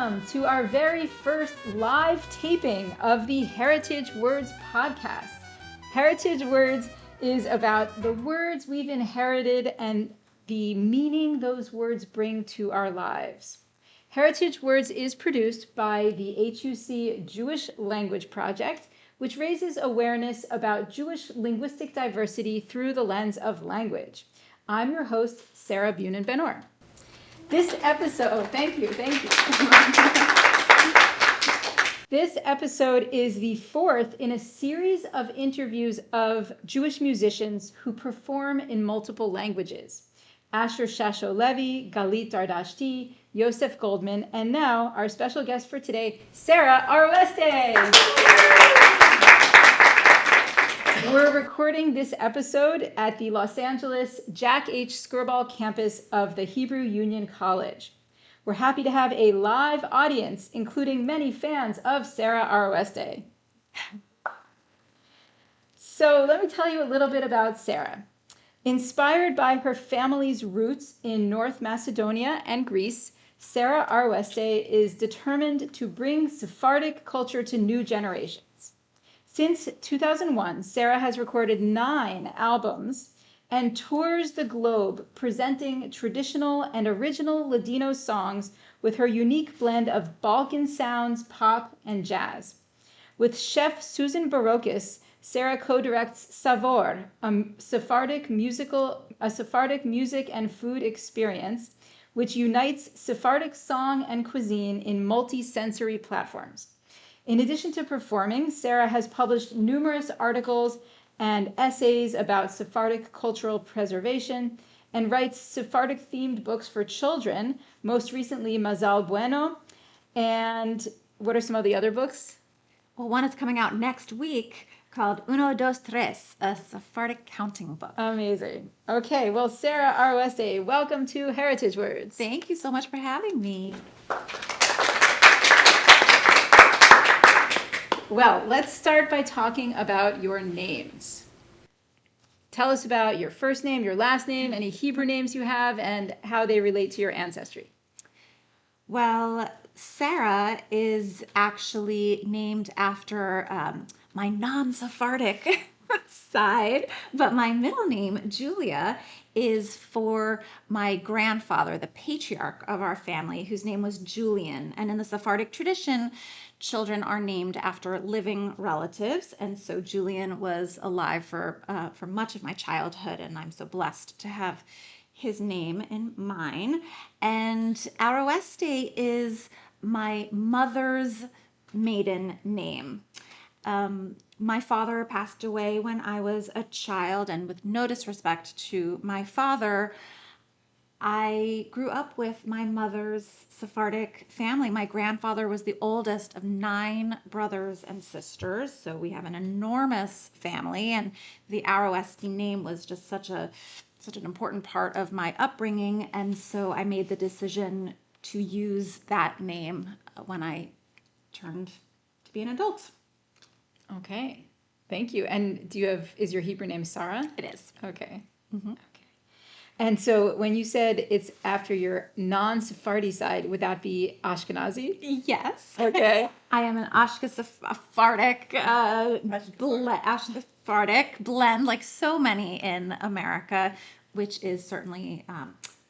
welcome to our very first live taping of the Heritage Words podcast. Heritage Words is about the words we've inherited and the meaning those words bring to our lives. Heritage Words is produced by the HUC Jewish Language Project, which raises awareness about Jewish linguistic diversity through the lens of language. I'm your host, Sarah Bunin Benor. This episode, thank you. This episode is the fourth in a series of interviews of Jewish musicians who perform in multiple languages. Asher Shasho Levi, Galit Dardashti, Yosef Goldman, and now our special guest for today, Sarah Aroeste. We're recording this episode at the Los Angeles Jack H. Skirball campus of the Hebrew Union College. We're happy to have a live audience, including many fans of Sarah Aroeste. So let me tell you a little bit about Sarah. Inspired by her family's roots in North Macedonia and Greece, Sarah Aroeste is determined to bring Sephardic culture to new generations. Since 2001, Sarah has recorded 9 albums and tours the globe presenting traditional and original Ladino songs with her unique blend of Balkan sounds, pop, and jazz. With chef Susan Barocas, Sarah co-directs Savor, a Sephardic music and food experience, which unites Sephardic song and cuisine in multi-sensory platforms. In addition to performing, Sarah has published numerous articles and essays about Sephardic cultural preservation and writes Sephardic-themed books for children, most recently Mazal Bueno. And what are some of the other books? Well, one is coming out next week called Uno, Dos, Tres, a Sephardic counting book. Amazing. Okay, well, Sarah Aroeste, welcome to Heritage Words. Thank you so much for having me. Well, let's start by talking about your names. Tell us about your first name, your last name, any Hebrew names you have, and how they relate to your ancestry. Well, Sarah is actually named after my non-Sephardic side, but my middle name, Julia, is for my grandfather, the patriarch of our family, whose name was Julian. And in the Sephardic tradition, children are named after living relatives, and so Julian was alive for much of my childhood, and I'm so blessed to have his name in mine. And Aroeste is my mother's maiden name. My father passed away when I was a child, and with no disrespect to my father, I grew up with my mother's Sephardic family. My grandfather was the oldest of 9 brothers and sisters, so we have an enormous family, and the Aroeste name was just such an important part of my upbringing, and so I made the decision to use that name when I turned to be an adult. Okay, thank you. And is your Hebrew name Sarah? It is. Okay. Mm-hmm. Okay. And so when you said it's after your non-Sephardi side, would that be Ashkenazi? Yes. Okay. I am an Sephardic blend, like so many in America, which is certainly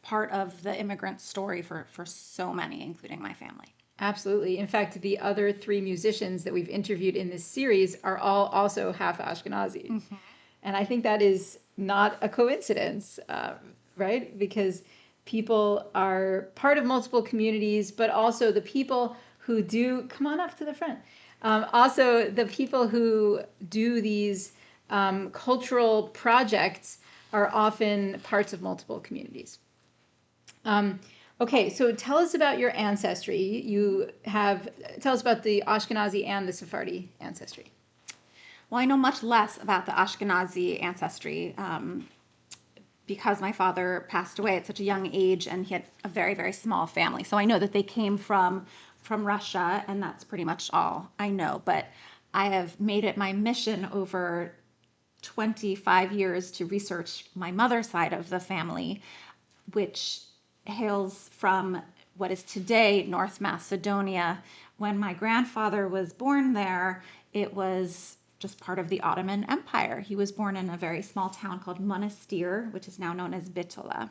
part of the immigrant story for so many, including my family. Absolutely. In fact, the other 3 musicians that we've interviewed in this series are all also half Ashkenazi. Mm-hmm. And I think that is not a coincidence, right? Because people are part of multiple communities, but also the people who do, come on up to the front, also the people who do these cultural projects are often parts of multiple communities. Okay, so tell us about your ancestry. Tell us about the Ashkenazi and the Sephardi ancestry. Well, I know much less about the Ashkenazi ancestry because my father passed away at such a young age, and he had a very, very small family. So I know that they came from Russia, and that's pretty much all I know. But I have made it my mission over 25 years to research my mother's side of the family, which hails from what is today North Macedonia. When my grandfather was born there, it was just part of the Ottoman Empire. He was born in a very small town called Monastir, which is now known as Bitola.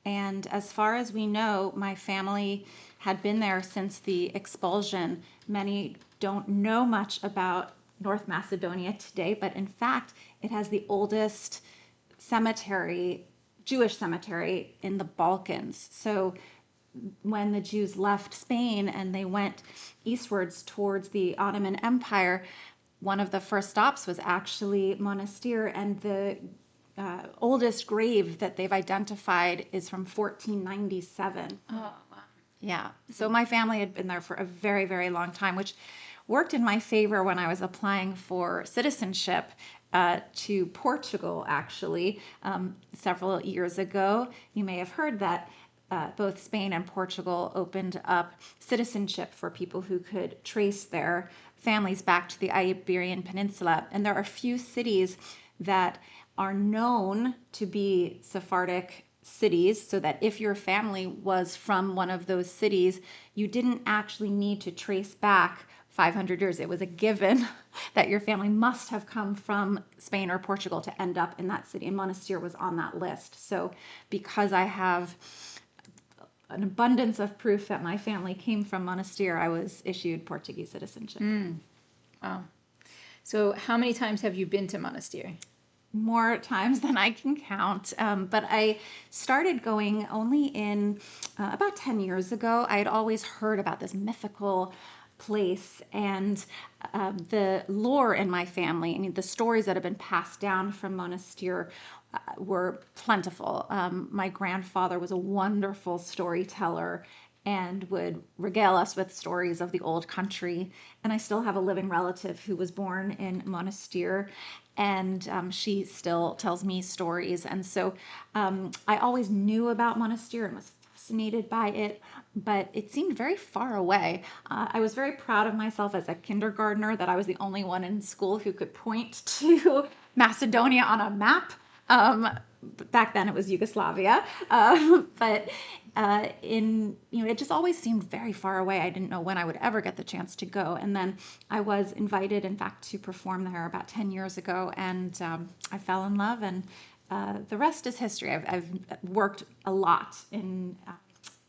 And as far as we know, my family had been there since the expulsion. Many don't know much about North Macedonia today, but in fact, it has the oldest cemetery, Jewish cemetery in the Balkans. So when the Jews left Spain and they went eastwards towards the Ottoman Empire, one of the first stops was actually Monastir, and the oldest grave that they've identified is from 1497. Oh, wow. Yeah. So my family had been there for a very, very long time, which worked in my favor when I was applying for citizenship to Portugal, actually, several years ago. You may have heard that both Spain and Portugal opened up citizenship for people who could trace their families back to the Iberian Peninsula. And there are a few cities that are known to be Sephardic cities, so that if your family was from one of those cities, you didn't actually need to trace back 500 years. It was a given that your family must have come from Spain or Portugal to end up in that city. And Monastir was on that list. So because I have an abundance of proof that my family came from Monastir, I was issued Portuguese citizenship. Wow. So how many times have you been to Monastir? More times than I can count. But I started going only in about 10 years ago. I had always heard about this mythical place, and the lore in my family, I mean, the stories that have been passed down from Monastir were plentiful. My grandfather was a wonderful storyteller and would regale us with stories of the old country. And I still have a living relative who was born in Monastir, and she still tells me stories. And so I always knew about Monastir and was fascinated by it, but it seemed very far away. I was very proud of myself as a kindergartner that I was the only one in school who could point to Macedonia on a map. Back then it was Yugoslavia, but it just always seemed very far away. I didn't know when I would ever get the chance to go. And then I was invited, in fact, to perform there about 10 years ago, and I fell in love, and the rest is history. I've worked a lot in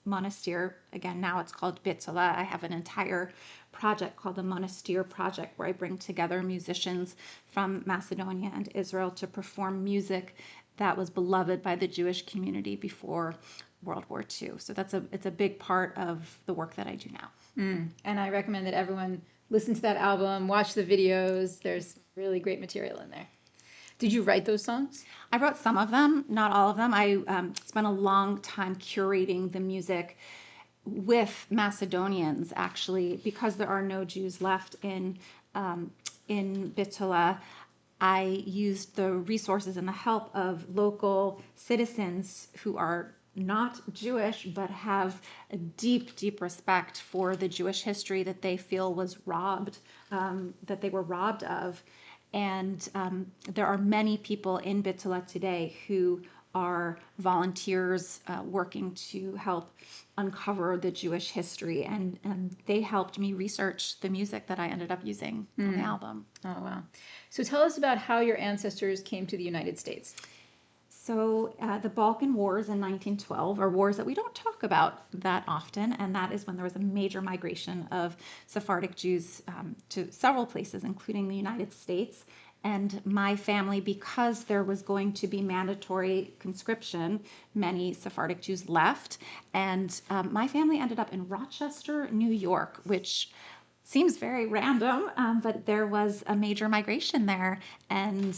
Monastir. Again, now it's called Bitola. I have an entire project called the Monastir Project, where I bring together musicians from Macedonia and Israel to perform music that was beloved by the Jewish community before World War II. So it's a big part of the work that I do now. And I recommend that everyone listen to that album, watch the videos. There's really great material in there. Did you write those songs? I wrote some of them, not all of them. I spent a long time curating the music with Macedonians, actually, because there are no Jews left in Bitola. I used the resources and the help of local citizens who are not Jewish, but have a deep, deep respect for the Jewish history that they feel was robbed, that they were robbed of. And there are many people in Bitola today who are volunteers working to help uncover the Jewish history, and they helped me research the music that I ended up using on the album. Oh, wow. So tell us about how your ancestors came to the United States. So the Balkan Wars in 1912 are wars that we don't talk about that often, and that is when there was a major migration of Sephardic Jews to several places, including the United States. And my family, because there was going to be mandatory conscription, many Sephardic Jews left. And my family ended up in Rochester, New York, which seems very random, but there was a major migration there. And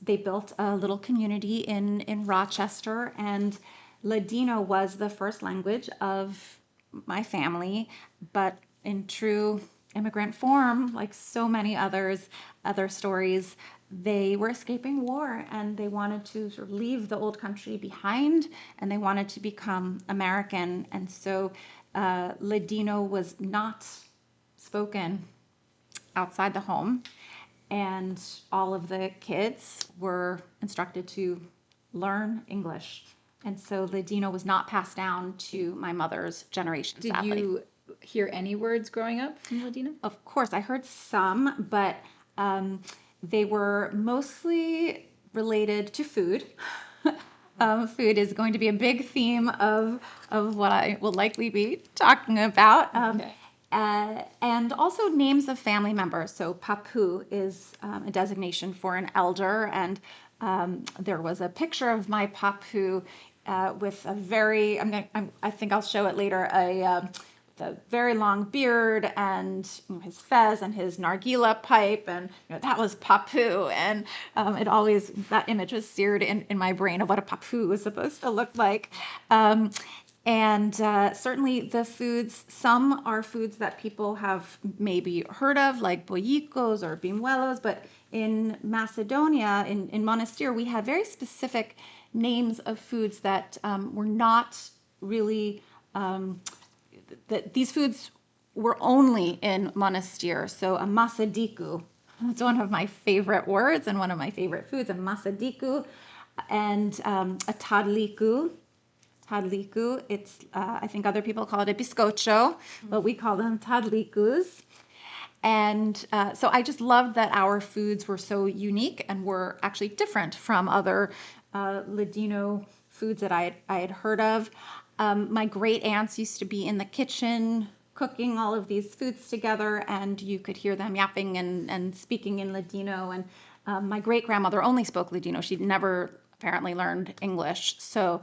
they built a little community in Rochester. And Ladino was the first language of my family, but in true immigrant form, like so many other stories, they were escaping war, and they wanted to sort of leave the old country behind, and they wanted to become American. And so Ladino was not spoken outside the home, and all of the kids were instructed to learn English. And so Ladino was not passed down to my mother's generation, Did sadly. you hear any words growing up from Ladino? Of course, I heard some, but they were mostly related to food. Food is going to be a big theme of what I will likely be talking about. Okay. And also names of family members. So papu is a designation for an elder, and there was a picture of my papu with a very, I think I'll show it later, the very long beard and his fez and his nargila pipe, and that was papu, and that image was seared in my brain of what a papu was supposed to look like. And certainly the foods, some are foods that people have maybe heard of, like bollicos or bimuelos, but in Macedonia, in Monastir, we had very specific names of foods that were not really, that these foods were only in Monastir. So a masadiku, it's one of my favorite words and one of my favorite foods, a masadiku, and a tadliku. Tadliku, it's, I think other people call it a bizcocho, but we call them tadlikus. And so I just loved that our foods were so unique and were actually different from other Ladino foods that I had heard of. My great aunts used to be in the kitchen cooking all of these foods together, and you could hear them yapping and speaking in Ladino. And my great grandmother only spoke Ladino. She'd never apparently learned English. So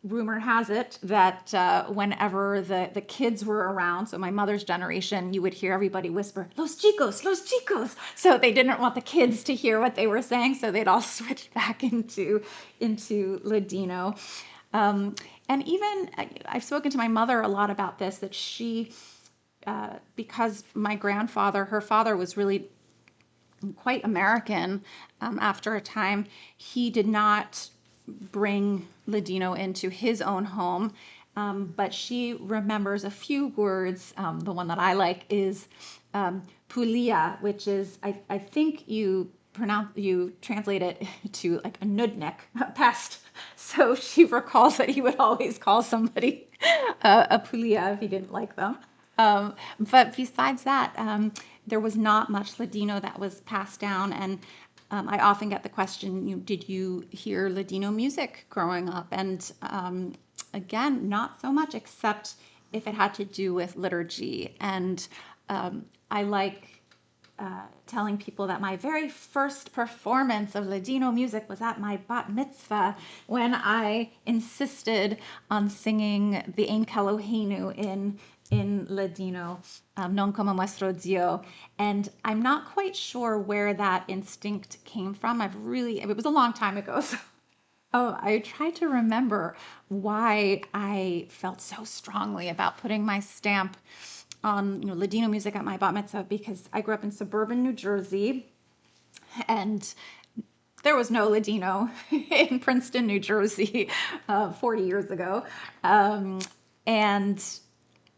rumor has it that whenever the kids were around, so my mother's generation, you would hear everybody whisper, los chicos, los chicos. So they didn't want the kids to hear what they were saying, so they'd all switch back into Ladino. And even I've spoken to my mother a lot about this, that she, because my grandfather, her father was really quite American after a time, he did not bring Ladino into his own home, but she remembers a few words. The one that I like is pulia, which is, I think you translate it to like a nudnik, a pest. So she recalls that he would always call somebody a pulia if he didn't like them. But besides that, there was not much Ladino that was passed down, and I often get the question, did you hear Ladino music growing up? And again, not so much, except if it had to do with liturgy. And I like telling people that my very first performance of Ladino music was at my bat mitzvah, when I insisted on singing the Ein Kelohenu in Ladino, Non como nuestro Dio. And I'm not quite sure where that instinct came from. It was a long time ago, so I tried to remember why I felt so strongly about putting my stamp on Ladino music at my bat mitzvah, because I grew up in suburban New Jersey, and there was no Ladino in Princeton, New Jersey, 40 years ago. And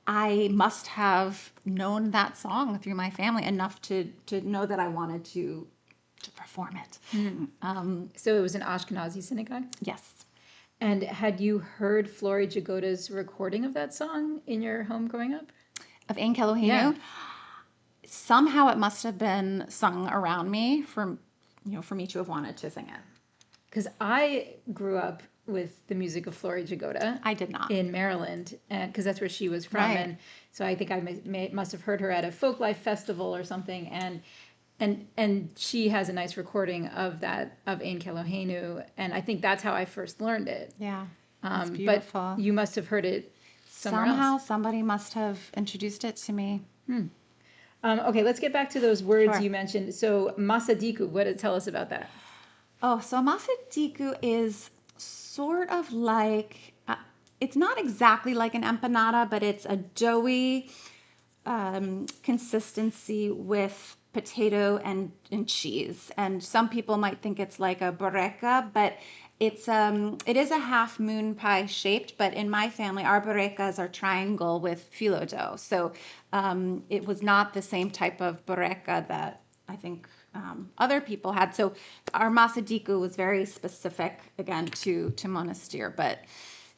I must have known that song through my family enough to know that I wanted to perform it. So it was an Ashkenazi synagogue? Yes. And had you heard Flori Jagoda's recording of that song in your home growing up? Of Ein Kelohenu? Yeah. Somehow it must have been sung around me for me to have wanted to sing it. Because I grew up with the music of Flori Jagoda. I did not. In Maryland, because that's where she was from. Right. And so I think I must have heard her at a folk life festival or something. And she has a nice recording of that, of Ein Kelohenu. And I think that's how I first learned it. Yeah. It's beautiful. But you must have heard it somewhere Somehow else. Somebody must have introduced it to me. Okay, let's get back to those words Sure. you mentioned. So masadiku, tell us about that? Oh, so masadiku is sort of like, it's not exactly like an empanada, but it's a doughy consistency with potato and cheese. And some people might think it's like a bureka, but it is a half moon pie shaped, but in my family, our burekas are triangle with phyllo dough. So it was not the same type of bureka that I think other people had. So our Masadiku was very specific, again, to Monastir, but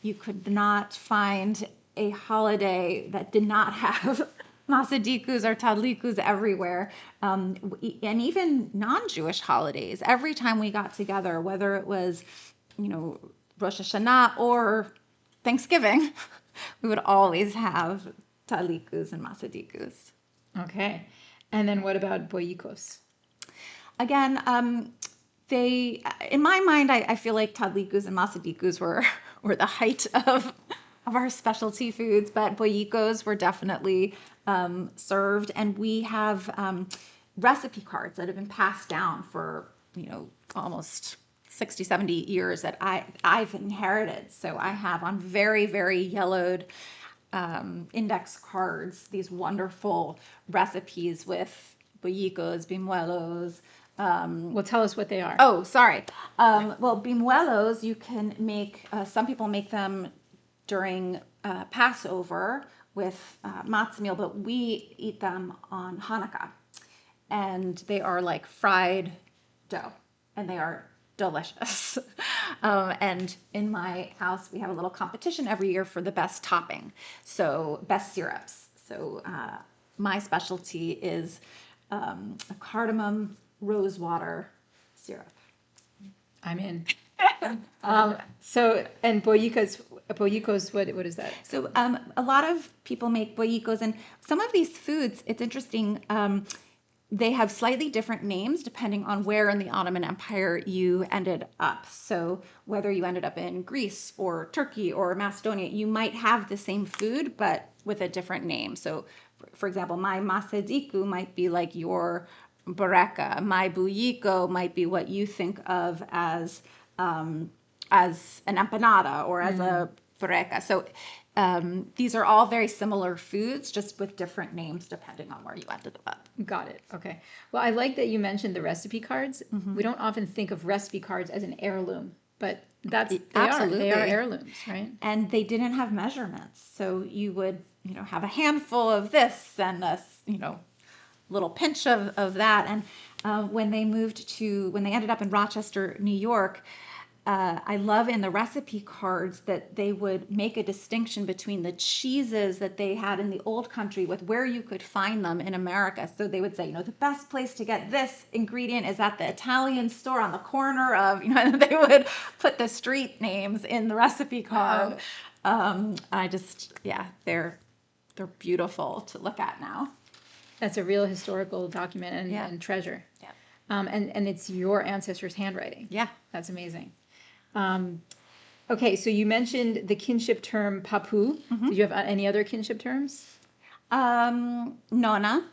you could not find a holiday that did not have Masadikus or Tadlikus everywhere. And even non-Jewish holidays, every time we got together, whether it was, Rosh Hashanah or Thanksgiving, we would always have Tadlikus and Masadikus. Okay. And then what about boyikos? Again, they, in my mind, I feel like Tadlikus and Masadikus were the height of our specialty foods, but boyikos were definitely served. And we have recipe cards that have been passed down for, almost 60, 70 years that I've inherited. So I have on very, very yellowed index cards these wonderful recipes with boyicos, bimuelos. Well, tell us what they are. Oh, sorry. Well, bimuelos, you can make, some people make them during Passover with matzah meal, but we eat them on Hanukkah. And they are like fried dough, and they are delicious. And in my house, we have a little competition every year for the best topping, so best syrups. So my specialty is a cardamom rosewater syrup. I'm in. So, and boyikos, what is that? So a lot of people make boyikos, and some of these foods, it's interesting, they have slightly different names depending on where in the Ottoman Empire you ended up. So whether you ended up in Greece or Turkey or Macedonia, you might have the same food, but with a different name. So for example, my masadiku might be like your bareka. My buyiko might be what you think of as an empanada or as a bareka. So these are all very similar foods, just with different names depending on where you ended up. Got it. Okay. Well, I like that you mentioned the recipe cards. We don't often think of recipe cards as an heirloom, but Absolutely. They are heirlooms, right? And they didn't have measurements. So you would, have a handful of this and a, little pinch of that. And when they ended up in Rochester, New York, I love in the recipe cards that they would make a distinction between the cheeses that they had in the old country with where you could find them in America. So they would say, the best place to get this ingredient is at the Italian store on the corner of, and they would put the street names in the recipe card. They're beautiful to look at now. That's a real historical document and treasure. Yeah. And it's your ancestors' handwriting. Yeah. That's amazing. Okay, so you mentioned the kinship term papu. Did you have any other kinship terms? Nona.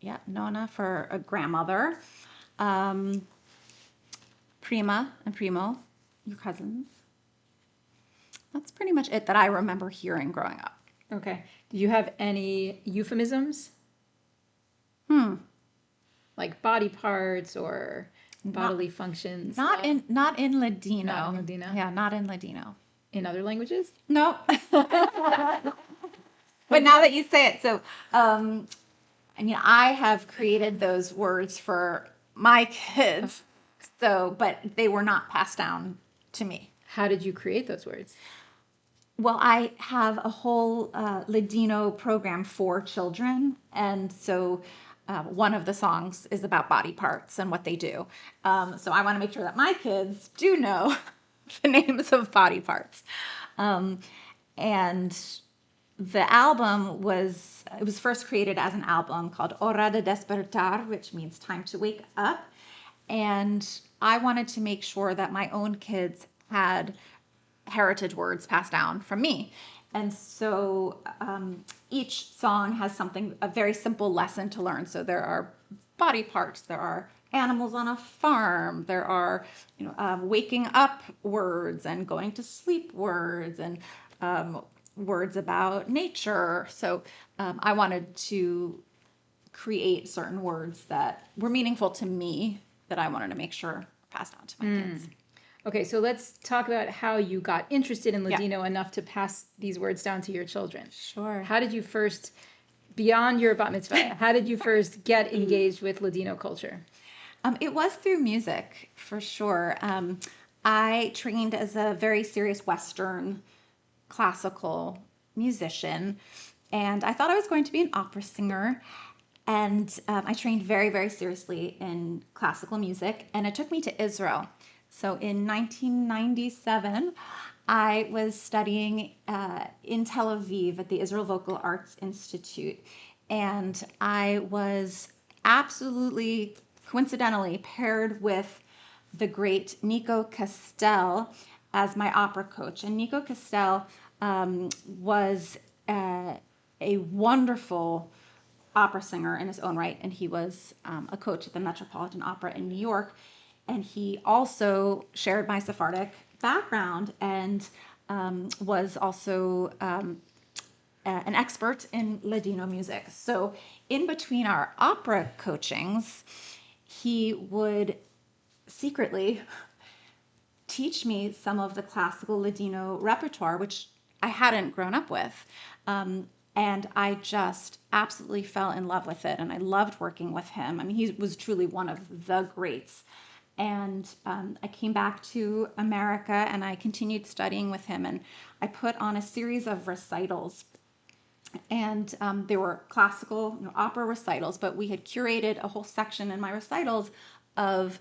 Yeah, Nona for a grandmother. Prima and primo, your cousins. That's pretty much it that I remember hearing growing up. Okay. Do you have any euphemisms? Like body parts or bodily functions? Not in Ladino. Not in Ladino? Yeah, not in Ladino. In other languages? No. But now that you say it, so I have created those words for my kids. So, but they were not passed down to me. How did you create those words? Well, I have a whole Ladino program for children, and so one of the songs is about body parts and what they do. So I want to make sure that my kids do know the names of body parts. And the album was first created as an album called Hora de Despertar, which means time to wake up. And I wanted to make sure that my own kids had heritage words passed down from me. And so each song has a very simple lesson to learn. So there are body parts, there are animals on a farm, there are waking up words and going to sleep words and words about nature. So I wanted to create certain words that were meaningful to me that I wanted to make sure passed on to my kids. Okay, so let's talk about how you got interested in Ladino enough to pass these words down to your children. Sure. How did you first beyond your bat mitzvah, how did you first get engaged with Ladino culture? It was through music, for sure. I trained as a very serious Western classical musician, and I thought I was going to be an opera singer. And I trained very, very seriously in classical music, and it took me to Israel. So in 1997, I was studying in Tel Aviv at the Israel Vocal Arts Institute, and I was absolutely coincidentally paired with the great Nico Castell as my opera coach. And Nico Castell was a wonderful opera singer in his own right, and he was a coach at the Metropolitan Opera in New York. And he also shared my Sephardic background and was also an expert in Ladino music. So in between our opera coachings, he would secretly teach me some of the classical Ladino repertoire, which I hadn't grown up with. And I just absolutely fell in love with it. And I loved working with him. I mean, he was truly one of the greats. And I came back to America and I continued studying with him. And I put on a series of recitals. And they were classical, opera recitals, but we had curated a whole section in my recitals of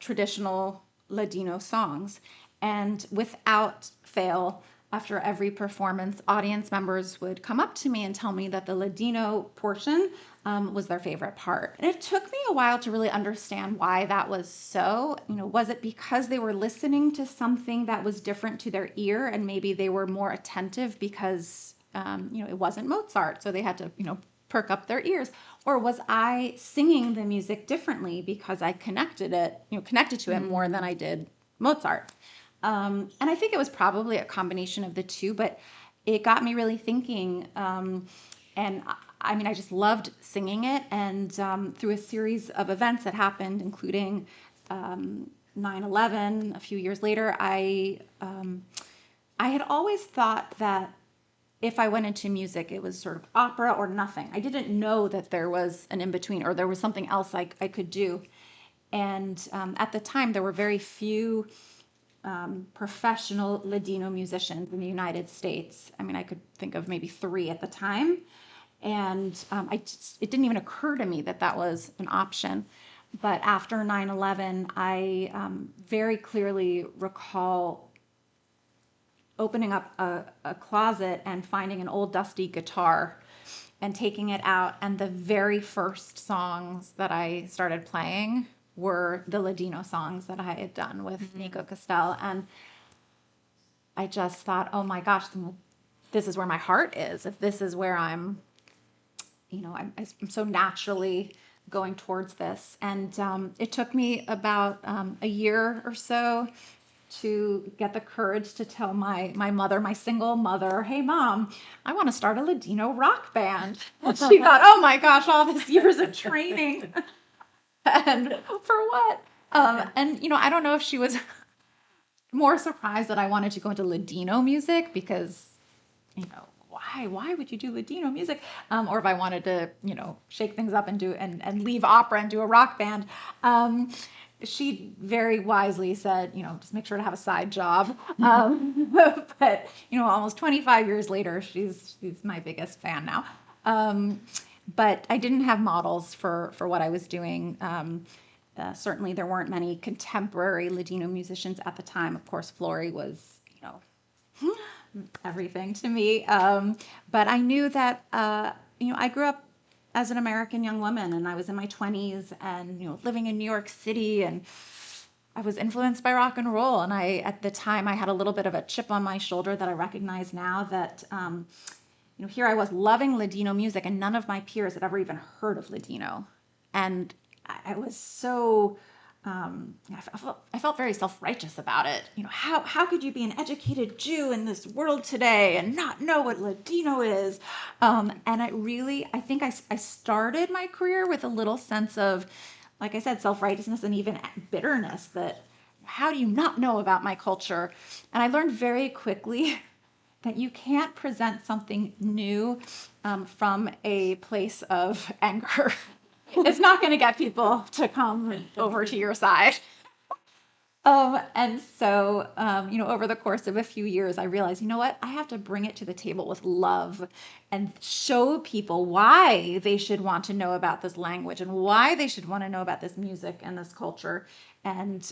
traditional Ladino songs. And without fail, after every performance, audience members would come up to me and tell me that the Ladino portion was their favorite part. And it took me a while to really understand why that was so. Was it because they were listening to something that was different to their ear and maybe they were more attentive because, it wasn't Mozart, so they had to, perk up their ears? Or was I singing the music differently because I connected to it more than I did Mozart? And I think it was probably a combination of the two, but it got me really thinking. And I mean, I just loved singing it. And through a series of events that happened, including 9/11, a few years later, I had always thought that if I went into music, it was sort of opera or nothing. I didn't know that there was an in-between or there was something else I could do. And at the time, there were very few professional Ladino musicians in the United States. I mean, I could think of maybe 3 at the time. And it didn't even occur to me that that was an option. But after 9/11, I very clearly recall opening up a closet and finding an old dusty guitar and taking it out. And the very first songs that I started playing were the Ladino songs that I had done with Nico Castell. And I just thought, oh my gosh, this is where my heart is. If this is where I'm so naturally going towards this. And it took me about a year or so to get the courage to tell my mother, my single mother, hey mom, I want to start a Ladino rock band. And she thought, oh my gosh, all these years of training. And for what? And I don't know if she was more surprised that I wanted to go into Ladino music because, why would you do Ladino music? Or if I wanted to, shake things up and do and leave opera and do a rock band. She very wisely said, just make sure to have a side job. But, almost 25 years later, she's my biggest fan now. But I didn't have models for what I was doing. Certainly there weren't many contemporary Ladino musicians at the time. Of course, Flory was, everything to me. But I knew that, I grew up as an American young woman and I was in my 20s and, living in New York City, and I was influenced by rock and roll. And at the time, I had a little bit of a chip on my shoulder that I recognize now that, here I was loving Ladino music and none of my peers had ever even heard of Ladino. And I was so, I felt very self-righteous about it. How could you be an educated Jew in this world today and not know what Ladino is? And I think I started my career with a little sense of, like I said, self-righteousness and even bitterness that, how do you not know about my culture? And I learned very quickly that you can't present something new from a place of anger. It's not going to get people to come over to your side. And so, over the course of a few years, I realized, you know what? I have to bring it to the table with love and show people why they should want to know about this language and why they should want to know about this music and this culture. And,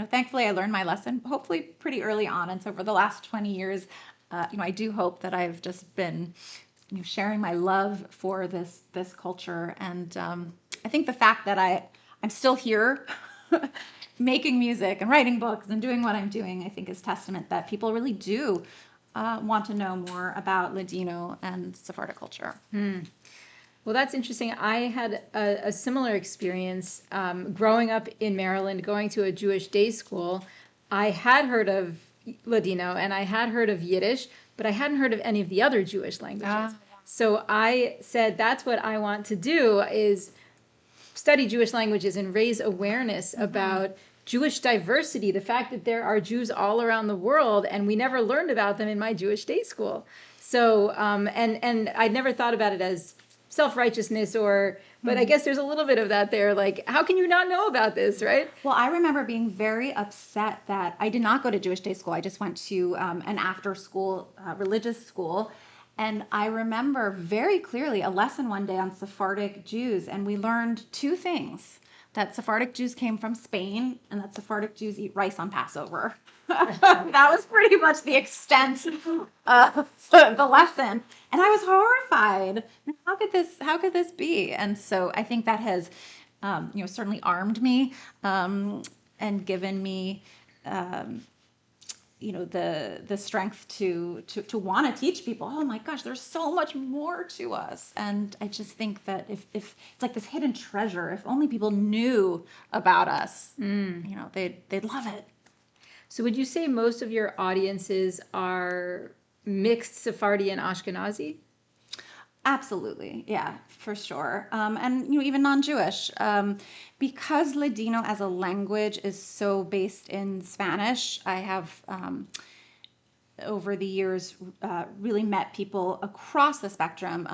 thankfully, I learned my lesson, hopefully pretty early on. And so for the last 20 years, I do hope that I've just been sharing my love for this culture. And I think the fact that I'm still here making music and writing books and doing what I'm doing, I think is testament that people really do want to know more about Ladino and Sephardic culture. Well, that's interesting. I had a similar experience growing up in Maryland, going to a Jewish day school. I had heard of Ladino and I had heard of Yiddish, but I hadn't heard of any of the other Jewish languages. So I said, that's what I want to do, is study Jewish languages and raise awareness about Jewish diversity, the fact that there are Jews all around the world, and we never learned about them in my Jewish day school. So, and I'd never thought about it as self-righteousness but I guess there's a little bit of that there. Like, how can you not know about this, right? Well, I remember being very upset that I did not go to Jewish day school. I just went to an after-school religious school. And I remember very clearly a lesson one day on Sephardic Jews, and we learned two things: that Sephardic Jews came from Spain, and that Sephardic Jews eat rice on Passover. That was pretty much the extent of the lesson. And I was horrified. How could this be? And so I think that has, certainly armed me and given me, the strength to want to teach people. Oh my gosh, there's so much more to us. And I just think that if it's like this hidden treasure, if only people knew about us, they'd love it. So would you say most of your audiences are mixed Sephardi and Ashkenazi? Absolutely. Yeah, for sure. And even non-Jewish. Because Ladino as a language is so based in Spanish, I have over the years really met people across the spectrum,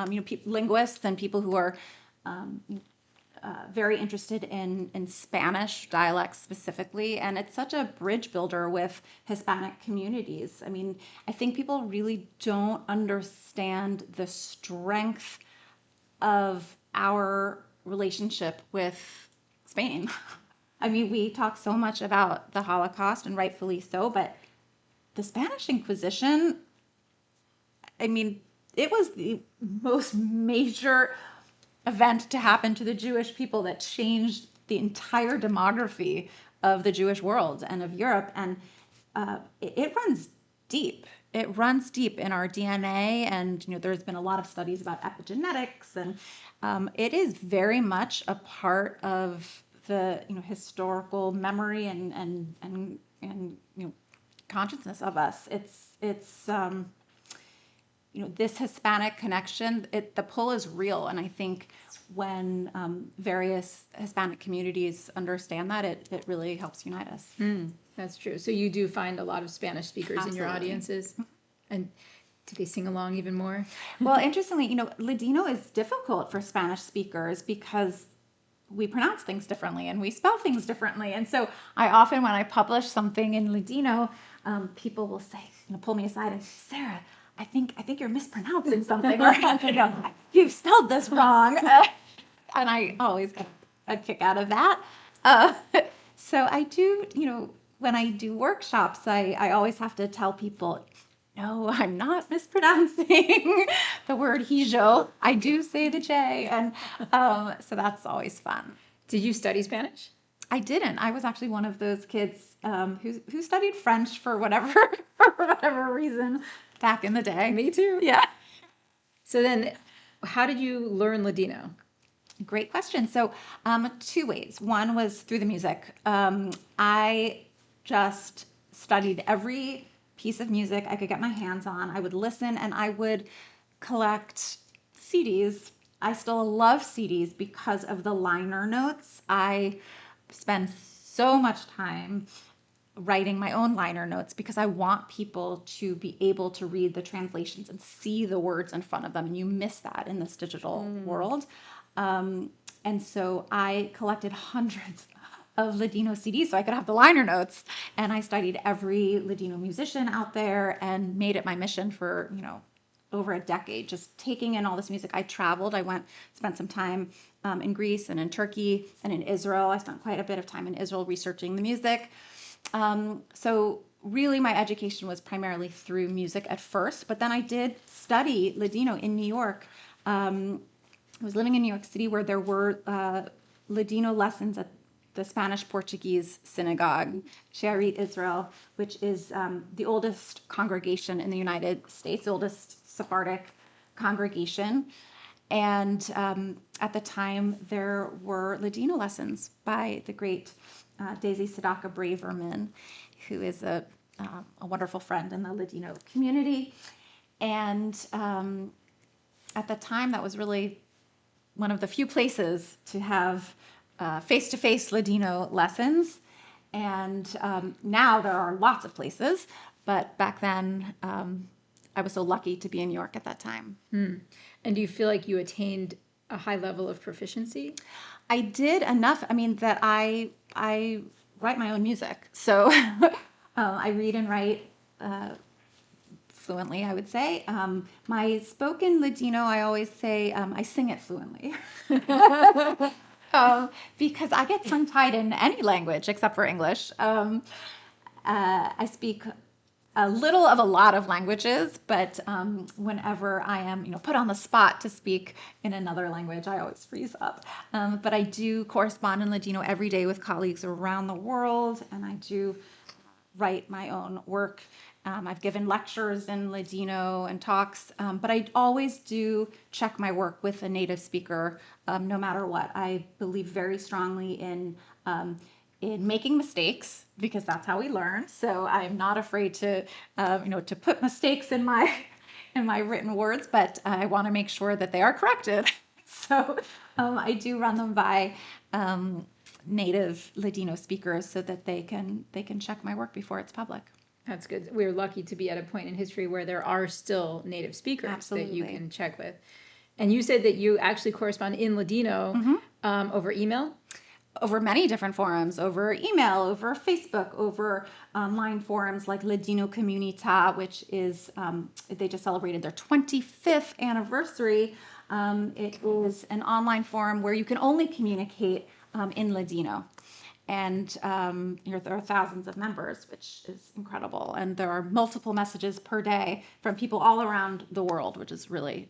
linguists and people who are very interested in Spanish dialects specifically, and it's such a bridge builder with Hispanic communities. I mean, I think people really don't understand the strength of our relationship with Spain. I mean, we talk so much about the Holocaust, and rightfully so, but the Spanish Inquisition, I mean, it was the most major event to happen to the Jewish people that changed the entire demography of the Jewish world and of Europe. And it runs deep. It runs deep in our DNA. And, there's been a lot of studies about epigenetics, and it is very much a part of the, historical memory and consciousness of us. It's this Hispanic connection, the pull is real. And I think when various Hispanic communities understand that, it really helps unite us. That's true. So you do find a lot of Spanish speakers in your audiences? And do they sing along even more? Well, interestingly, Ladino is difficult for Spanish speakers because we pronounce things differently and we spell things differently. And so I often, when I publish something in Ladino, people will say, pull me aside and say, Sarah, I think you're mispronouncing something, or you've spelled this wrong. And I always get a kick out of that. So I do, when I do workshops, I always have to tell people, no, I'm not mispronouncing the word hijo. I do say the J. And so that's always fun. Did you study Spanish? I didn't. I was actually one of those kids who studied French for whatever reason back in the day. Me too. Yeah. So then, how did you learn Ladino? Great question. So, two ways. One was through the music. I just studied every piece of music I could get my hands on. I would listen and I would collect CDs. I still love CDs because of the liner notes. I spend so much time writing my own liner notes because I want people to be able to read the translations and see the words in front of them. And you miss that in this digital world. And so I collected hundreds of Ladino CDs so I could have the liner notes. And I studied every Ladino musician out there and made it my mission for, over a decade, just taking in all this music. I traveled. Spent some time in Greece and in Turkey and in Israel. I spent quite a bit of time in Israel researching the music. So really my education was primarily through music at first, but then I did study Ladino in New York. I was living in New York City where there were Ladino lessons at the Spanish-Portuguese synagogue, Shearit Israel, which is the oldest congregation in the United States, the oldest Sephardic congregation. And at the time, there were Ladino lessons by the great Daisy Sadaka Braverman, who is a wonderful friend in the Ladino community. And at the time, that was really one of the few places to have face-to-face Ladino lessons. And now there are lots of places, but back then I was so lucky to be in New York at that time. And do you feel like you attained a high level of proficiency? I did enough. I mean, that I write my own music. So I read and write fluently, I would say. My spoken Ladino, I always say I sing it fluently. Because I get tongue-tied in any language except for English. I speak a little of a lot of languages, but whenever I am, put on the spot to speak in another language, I always freeze up. But I do correspond in Ladino every day with colleagues around the world, and I do write my own work. I've given lectures in Ladino and talks, but I always do check my work with a native speaker, no matter what. I believe very strongly in making mistakes because that's how we learn. So I'm not afraid to, to put mistakes in my written words, but I want to make sure that they are corrected. So I do run them by native Ladino speakers so that they can check my work before it's public. That's good. We're lucky to be at a point in history where there are still native speakers Absolutely. that you can check with. And you said that you actually correspond in Ladino over email? Over many different forums, over email, over Facebook, over online forums like Ladino Comunità, which is, they just celebrated their 25th anniversary. It is an online forum where you can only communicate in Ladino. And there are thousands of members, which is incredible. And there are multiple messages per day from people all around the world, which is really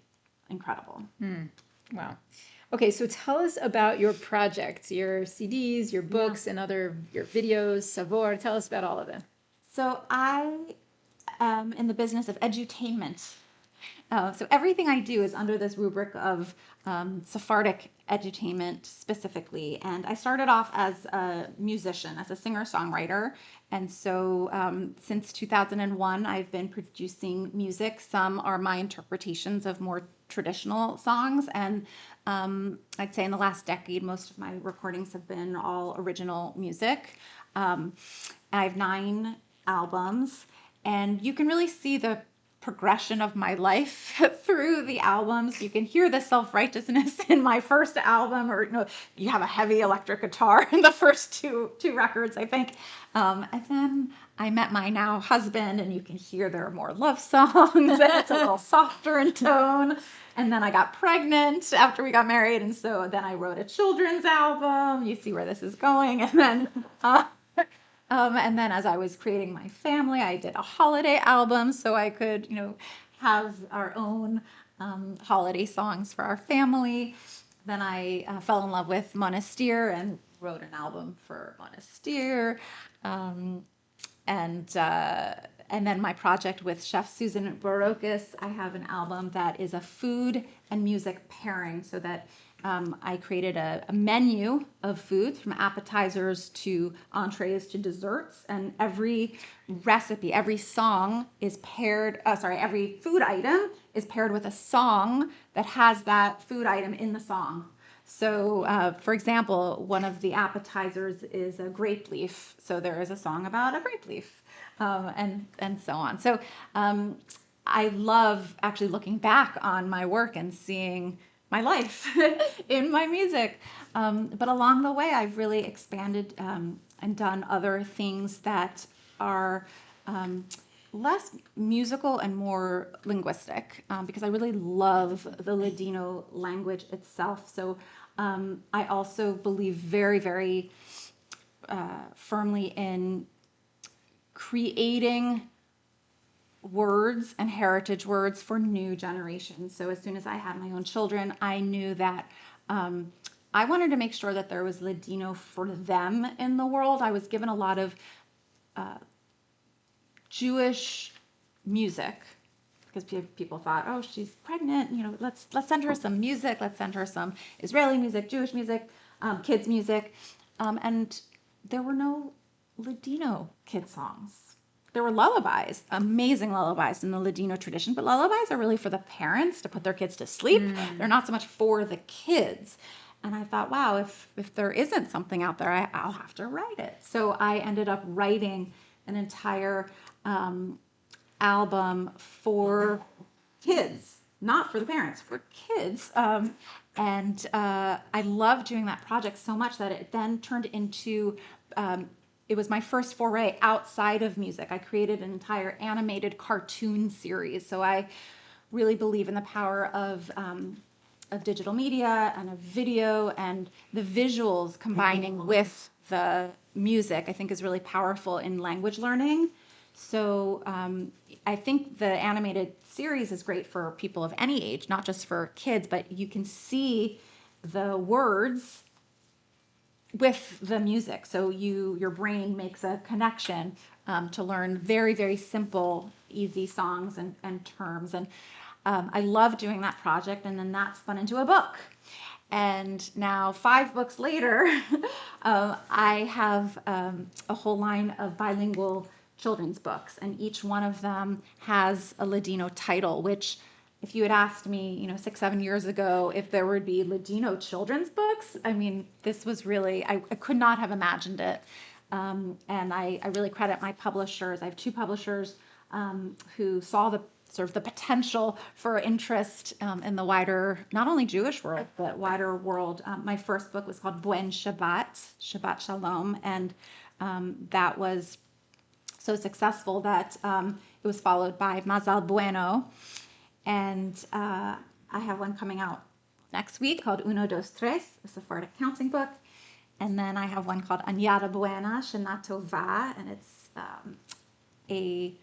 incredible. Wow. Okay, so tell us about your projects, your CDs, your books, and your videos, Savor. Tell us about all of them. So I am in the business of edutainment. So everything I do is under this rubric of Sephardic edutainment specifically. And I started off as a musician, as a singer-songwriter. And so since 2001, I've been producing music. Some are my interpretations of more traditional songs. And I'd say in the last decade, most of my recordings have been all original music. I have 9 albums. And you can really see the progression of my life through the albums. You can hear the self-righteousness in my first album, or you have a heavy electric guitar in the first two records, I think. And then I met my now husband, and you can hear there are more love songs, and it's a little softer in tone. And then I got pregnant after we got married, and so then I wrote a children's album. You see where this is going. And then and then as I was creating my family, I did a holiday album so I could, have our own holiday songs for our family. Then I fell in love with Monastir and wrote an album for Monastir. And then my project with Chef Susan Barocas, I have an album that is a food and music pairing so that I created a menu of foods from appetizers to entrees to desserts, and every recipe, every song is paired, every food item is paired with a song that has that food item in the song. So, for example, one of the appetizers is a grape leaf. So there is a song about a grape leaf, and so on. So I love actually looking back on my work and seeing my life in my music. But along the way, I've really expanded and done other things that are less musical and more linguistic, because I really love the Ladino language itself. So I also believe very, very firmly in creating words and heritage words for new generations. So as soon as I had my own children, I knew that I wanted to make sure that there was Ladino for them in the world. I was given a lot of Jewish music because people thought, oh, she's pregnant, let's send her some music, let's send her some Israeli music, Jewish music, kids music, and there were no Ladino kid songs. There were lullabies, amazing lullabies in the Ladino tradition, but lullabies are really for the parents to put their kids to sleep. They're not so much for the kids. And I thought, wow, if there isn't something out there, I'll have to write it. So I ended up writing an entire album for kids, not for the parents, for kids. And I loved doing that project so much that it then turned into, it was my first foray outside of music. I created an entire animated cartoon series. So I really believe in the power of digital media and of video, and the visuals combining with the music, I think, is really powerful in language learning. So I think the animated series is great for people of any age, not just for kids, but you can see the words with the music. So your brain makes a connection to learn very, very simple, easy songs and terms. And I love doing that project, and then that spun into a book. And now 5 books later, I have a whole line of bilingual children's books, and each one of them has a Ladino title, which if you had asked me, 6, 7 years ago, if there would be Ladino children's books, I mean, this was really, I could not have imagined it. And I really credit my publishers. I have 2 publishers who saw the sort of the potential for interest in the wider, not only Jewish world, but wider world. My first book was called Buen Shabbat, Shabbat Shalom, and that was so successful that it was followed by Mazal Bueno, and I have one coming out next week called Uno, Dos, Tres, a Sephardic counting book, and then I have one called Anyada Buena, Shana Tova, and it's a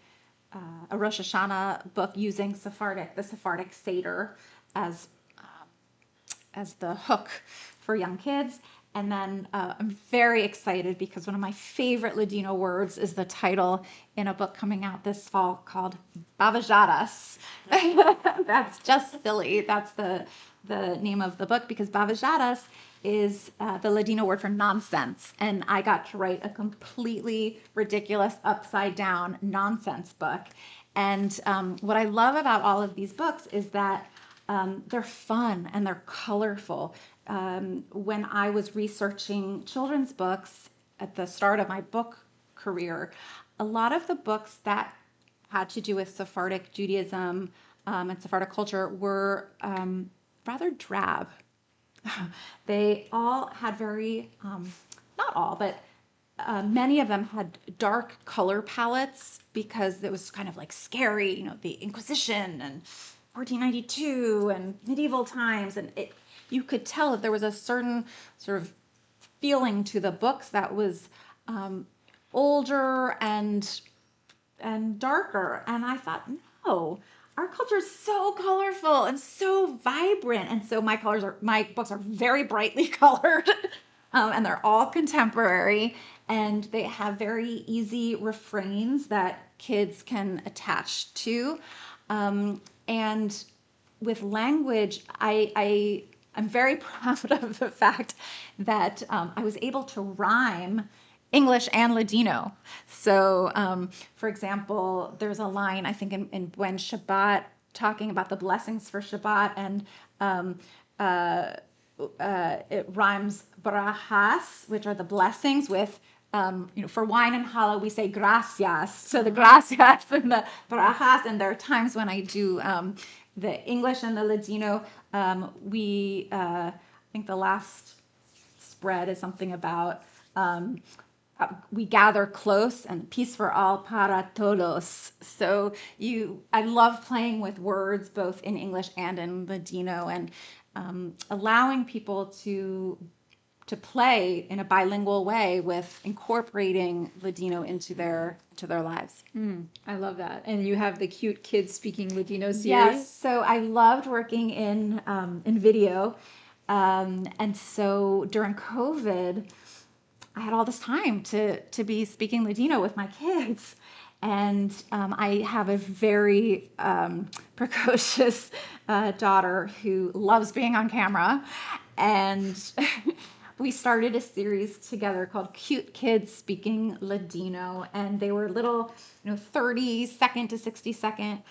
Rosh Hashanah book using the Sephardic Seder as the hook for young kids. And then I'm very excited because one of my favorite Ladino words is the title in a book coming out this fall called Bavajadas. That's just silly. That's the name of the book, because Bavajadas is the Ladino word for nonsense. And I got to write a completely ridiculous, upside down nonsense book. And what I love about all of these books is that they're fun and they're colorful. When I was researching children's books at the start of my book career, a lot of the books that had to do with Sephardic Judaism and Sephardic culture were rather drab. They all had very, not all, but many of them had dark color palettes because it was kind of like scary, the Inquisition and 1492 and medieval times, and you could tell that there was a certain sort of feeling to the books that was older and darker. And I thought, no, our culture is so colorful and so vibrant, and so my books are very brightly colored, and they're all contemporary, and they have very easy refrains that kids can attach to. And with language, I'm very proud of the fact that I was able to rhyme English and Ladino. So, for example, there's a line, I think, in Buen Shabbat, talking about the blessings for Shabbat, and it rhymes brajas, which are the blessings, with for wine and challah we say gracias. So the gracias and the brajas, and there are times when I do the English and the Ladino. I think the last spread is something about we gather close and peace for all para todos. So I love playing with words both in English and in Ladino, and allowing people to play in a bilingual way with incorporating Ladino into their lives. I love that. And you have the cute kids speaking Ladino series. Yes. So I loved working in video, and so during COVID, I had all this time to be speaking Ladino with my kids. And I have a very precocious daughter who loves being on camera. And we started a series together called Cute Kids Speaking Ladino. And they were little 30-second to 60-second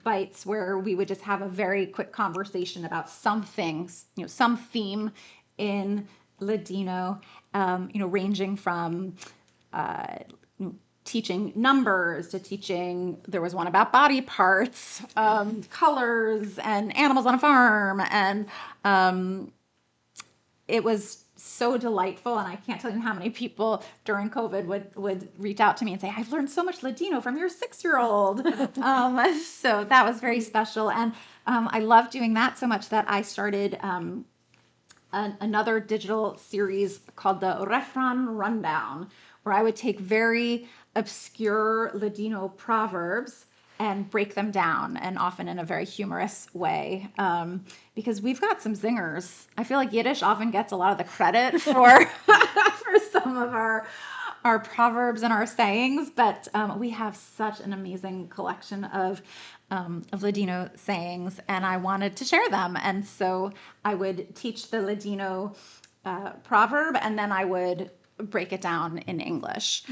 bites where we would just have a very quick conversation about some things, some theme in Ladino, ranging from teaching numbers to teaching, there was one about body parts, colors, and animals on a farm. And it was so delightful. And I can't tell you how many people during COVID would reach out to me and say, I've learned so much Ladino from your 6-year-old. So that was very special. And I love doing that so much that I started another digital series called the Refran Rundown, where I would take very obscure Ladino proverbs and break them down, and often in a very humorous way, because we've got some zingers. I feel like Yiddish often gets a lot of the credit for for some of our proverbs and our sayings, but we have such an amazing collection of Ladino sayings, and I wanted to share them. And so I would teach the Ladino proverb, and then I would break it down in English.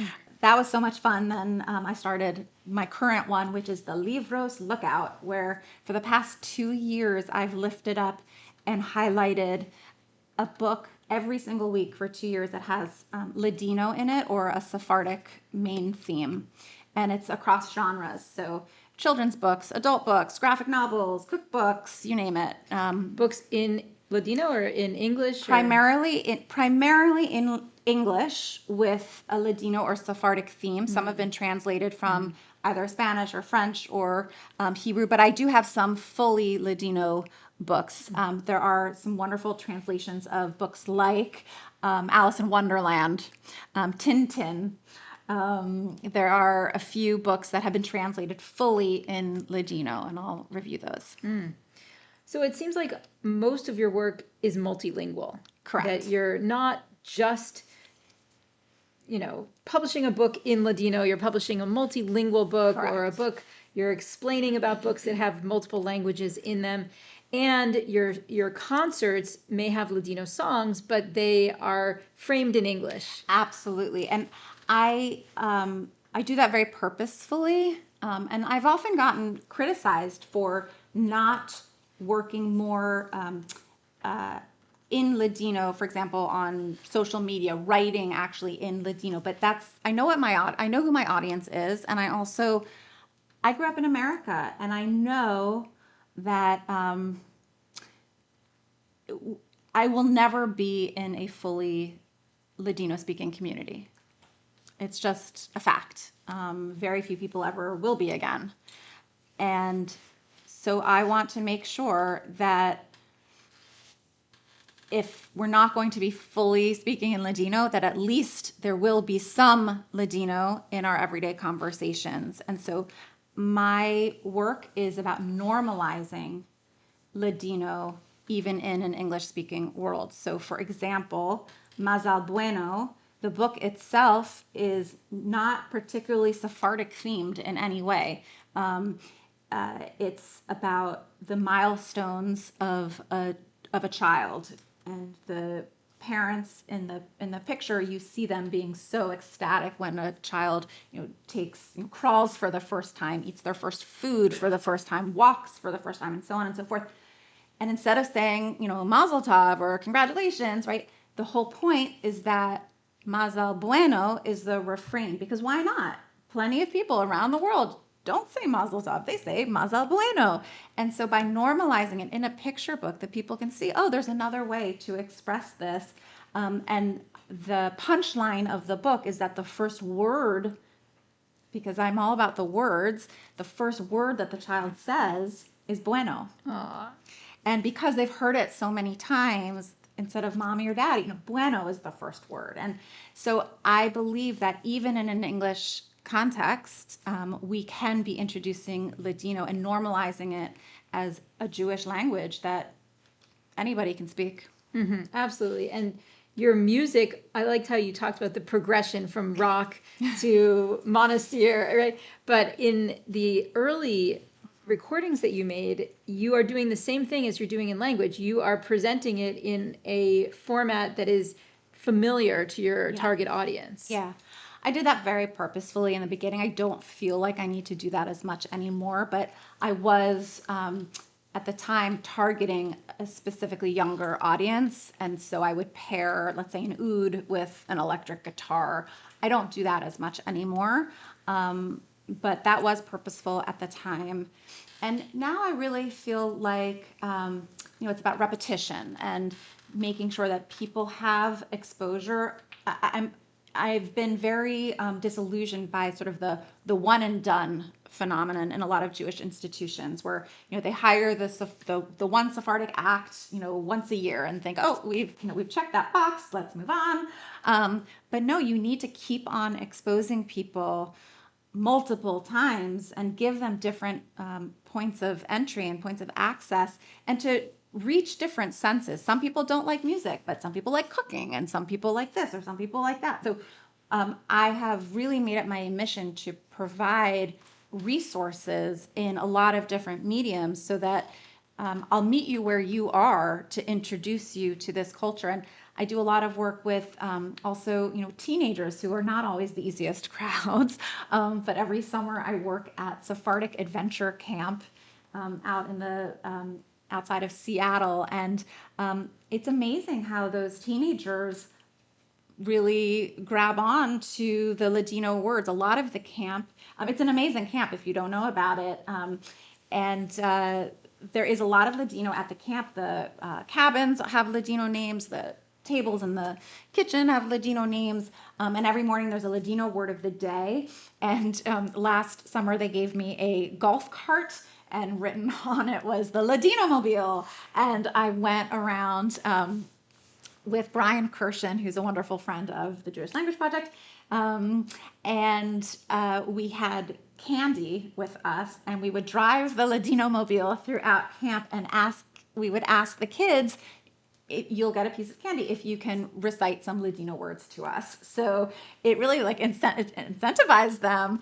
That was so much fun. Then I started my current one, which is the Libros Lookout, where for the past 2 years, I've lifted up and highlighted a book every single week for 2 years that has Ladino in it or a Sephardic main theme. And it's across genres. So children's books, adult books, graphic novels, cookbooks, you name it. Books in Ladino or in English? Primarily in English with a Ladino or Sephardic theme. Some have been translated from either Spanish or French or Hebrew, but I do have some fully Ladino books. There are some wonderful translations of books like Alice in Wonderland, Tintin. There are a few books that have been translated fully in Ladino, and I'll review those. So it seems like most of your work is multilingual. Correct. That you're not just, publishing a book in Ladino, you're publishing a multilingual book. Correct. Or a book, you're explaining about books that have multiple languages in them. And your concerts may have Ladino songs, but they are framed in English. Absolutely. And I do that very purposefully. And I've often gotten criticized for not working more in Ladino, for example, on social media, writing actually in Ladino. But I know who my audience is, and I grew up in America, and I know that I will never be in a fully Ladino-speaking community. It's just a fact. Very few people ever will be again, and so I want to make sure that if we're not going to be fully speaking in Ladino, that at least there will be some Ladino in our everyday conversations. And so my work is about normalizing Ladino even in an English-speaking world. So for example, Mazal Bueno, the book itself is not particularly Sephardic themed in any way. It's about the milestones of a child, and the parents in the picture, you see them being so ecstatic when a child crawls for the first time, eats their first food for the first time, walks for the first time, and so on and so forth. And instead of saying, Mazel Tov or congratulations, right? The whole point is that Mazel Bueno is the refrain, because why not? Plenty of people around the world don't say Mazel Tov, they say Mazel Bueno. And so by normalizing it in a picture book that people can see, oh, there's another way to express this. And the punchline of the book is that the first word, because I'm all about the words, the first word that the child says is bueno. Aw. And because they've heard it so many times, instead of mommy or daddy, bueno is the first word. And so I believe that even in an English context, we can be introducing Ladino and normalizing it as a Jewish language that anybody can speak. Mm-hmm, absolutely. And your music, I liked how you talked about the progression from rock to monastir, right? But in the early recordings that you made, you are doing the same thing as you're doing in language. You are presenting it in a format that is familiar to your target audience. Yeah. I did that very purposefully in the beginning. I don't feel like I need to do that as much anymore, but I was at the time targeting a specifically younger audience. And so I would pair, let's say, an oud with an electric guitar. I don't do that as much anymore, but that was purposeful at the time. And now I really feel like, it's about repetition and making sure that people have exposure. I've been very disillusioned by sort of the one and done phenomenon in a lot of Jewish institutions, where they hire the one Sephardic act once a year and think, oh, we've checked that box, let's move on. But no, you need to keep on exposing people multiple times and give them different points of entry and points of access, and to reach different senses. Some people don't like music, but some people like cooking, and some people like this, or some people like that. So I have really made it my mission to provide resources in a lot of different mediums, so that I'll meet you where you are to introduce you to this culture. And I do a lot of work with also, teenagers, who are not always the easiest crowds. But every summer I work at Sephardic Adventure Camp out in the outside of Seattle, and it's amazing how those teenagers really grab on to the Ladino words. A lot of the camp, it's an amazing camp if you don't know about it, and there is a lot of Ladino at the camp. The cabins have Ladino names, the tables in the kitchen have Ladino names, and every morning there's a Ladino word of the day. And last summer they gave me a golf cart, and written on it was the Ladino Mobile. And I went around with Brian Kirshen, who's a wonderful friend of the Jewish Language Project, and we had candy with us, and we would drive the Ladino Mobile throughout camp and we would ask the kids, you'll get a piece of candy if you can recite some Ladino words to us. So it really incentivized them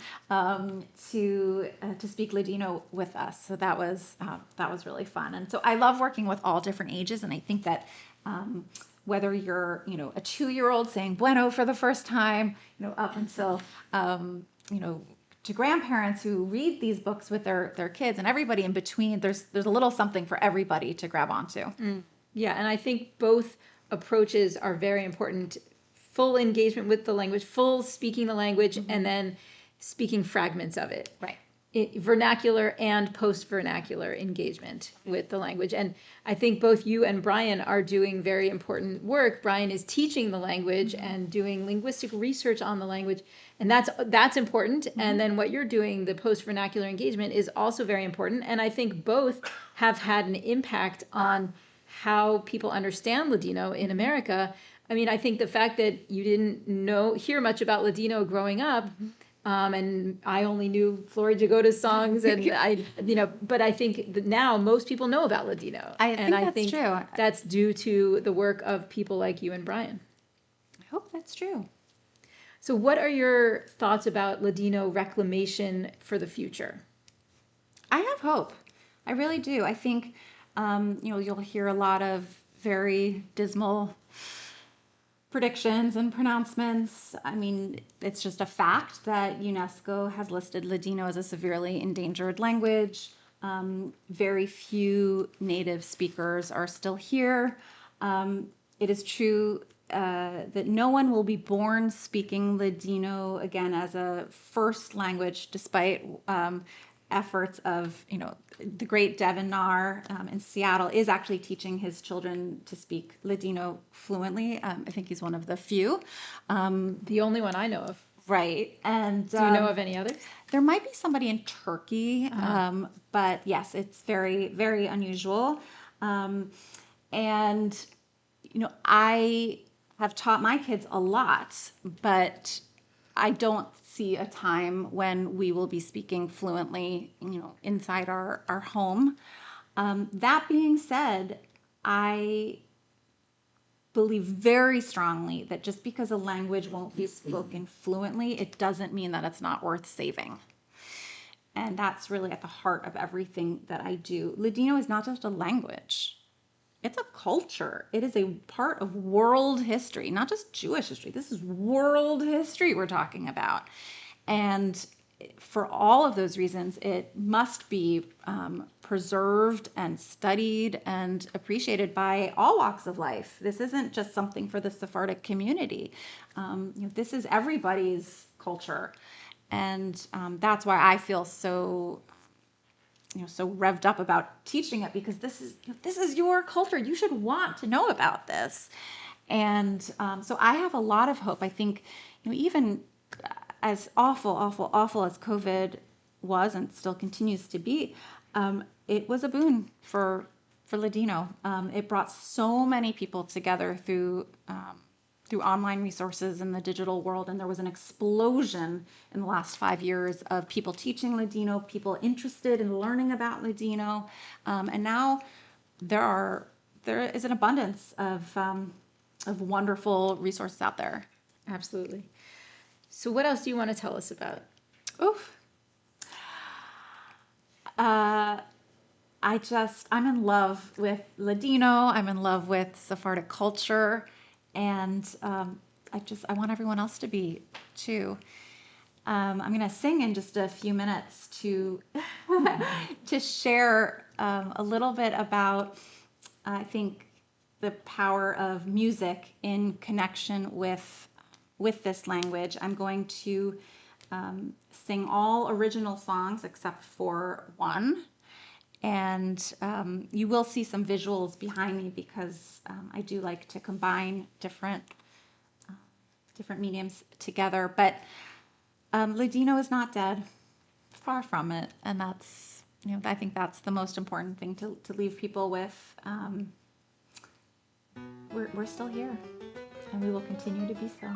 to speak Ladino with us. So that was really fun. And so I love working with all different ages. And I think that whether you're a 2-year-old saying bueno for the first time, up until to grandparents who read these books with their kids, and everybody in between, there's a little something for everybody to grab onto. Mm. Yeah, and I think both approaches are very important. Full engagement with the language, full speaking the language, and then speaking fragments of it. Right. Vernacular and post-vernacular engagement with the language. And I think both you and Brian are doing very important work. Brian is teaching the language and doing linguistic research on the language, and that's important. And then what you're doing, the post-vernacular engagement, is also very important. And I think both have had an impact on how people understand Ladino in America. I mean, I think the fact that you didn't hear much about Ladino growing up, and I only knew Flori Jagoda's songs, and but I think that now most people know about Ladino. I think that's true. That's due to the work of people like you and Brian. I hope that's true. So what are your thoughts about Ladino reclamation for the future? I have hope. I really do. I think you'll hear a lot of very dismal predictions and pronouncements. I mean, it's just a fact that UNESCO has listed Ladino as a severely endangered language. Very few native speakers are still here. It is true that no one will be born speaking Ladino again as a first language, despite efforts of, the great Devin Nair in Seattle is actually teaching his children to speak Ladino fluently. I think he's one of the few. The only one I know of. Right. And do you know of any others? There might be somebody in Turkey, but yes, it's very, very unusual. And, I have taught my kids a lot, but I don't see a time when we will be speaking fluently, inside our home. That being said, I believe very strongly that just because a language won't be spoken fluently, it doesn't mean that it's not worth saving. And that's really at the heart of everything that I do. Ladino is not just a language. It's a culture. It is a part of world history, not just Jewish history. This is world history we're talking about. And for all of those reasons, it must be preserved and studied and appreciated by all walks of life. This isn't just something for the Sephardic community. This is everybody's culture. And that's why I feel so revved up about teaching it, because this is your culture. You should want to know about this. And so I have a lot of hope. I think, even as awful as COVID was and still continues to be, it was a boon for Ladino. It brought so many people together through online resources in the digital world, and there was an explosion in the last 5 years of people teaching Ladino, people interested in learning about Ladino, and now there is an abundance of wonderful resources out there. Absolutely. So what else do you want to tell us about? I'm in love with Ladino. I'm in love with Sephardic culture, and I want everyone else to be too. I'm going to sing in just a few minutes to to share a little bit about, I think, the power of music in connection with this language. I'm going to sing all original songs except for one. And you will see some visuals behind me, because I do like to combine different mediums together. But Ladino is not dead, far from it. And that's, I think that's the most important thing to leave people with. We're still here, and we will continue to be so.